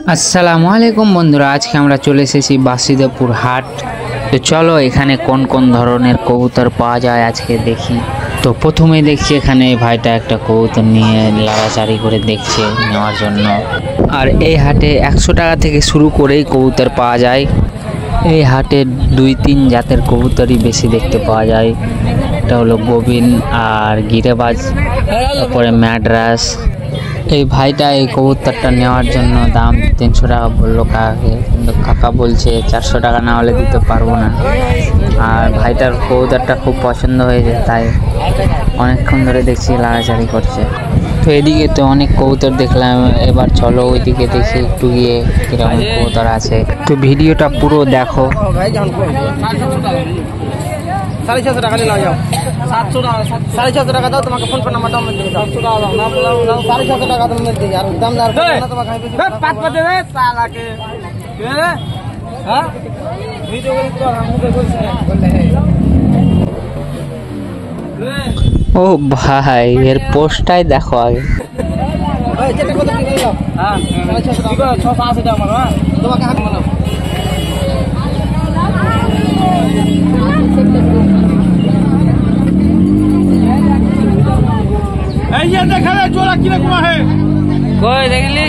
আসসালামু আলাইকুম বন্ধুরা, আজকে আমরা চলে এসেছি বাসুদেবপুর হাট। তো চলো এখানে কোন কোন ধরনের কবুতর পাওয়া যায় আজকে দেখি। তো প্রথমেই দেখছি এখানে এই ভাইটা একটা কবুতর নিয়ে লাড়াচাড়ি করে দেখছে নেওয়ার জন্য। আর এই হাটে 100 টাকা থেকে শুরু করেই কবুতর পাওয়া যায়। এই হাটে 2-3 জাতের কবুতরই বেশি দেখতে পাওয়া যায়। এটা হলো গোবিন আর গিরেবাজ, তারপরে ম্যাড্রাস। এই ভাইটা এই কবুতরটা নেওয়ার জন্য দাম 300 টাকা বললো কাকাকে, কিন্তু কাকা বলছে 400 টাকা না হলে দিতে পারবো না। আর ভাইটার কবুতরটা খুব পছন্দ হয়েছে, তাই অনেকক্ষণ ধরে দেখছি লাড়াচাড়ি করছে। তো এদিকে তো অনেক কবুতর দেখলাম, এবার চলো ওইদিকে দেখি একটু গিয়ে কিরকম কবুতর আছে। তো ভিডিওটা পুরো দেখো। 650 টাকা নিয়ে যাও। 700 টাকা 650 টাকা দাও, তোমাকে ফোন পে নাম্বার দাও, মেরে দাও। 700 টাকা দাও না, 650 টাকা তুমি মেরে দিই। আর দাম না তোমাকে পাঁচ পাঁচ দেবে তালাকে কে হ্যাঁ ভিডিও করে পুরো মুখে বলছে ও ভাই, এর পোস্টটাই দেখো আগে। ভাই যেটা কত কি বললাম? হ্যাঁ 650 টাকা 680 টাকা আমার। হ্যাঁ তোমাকে হাত মারলাম। ये देखा है जोड़ा किरकमा है कोई देख ली।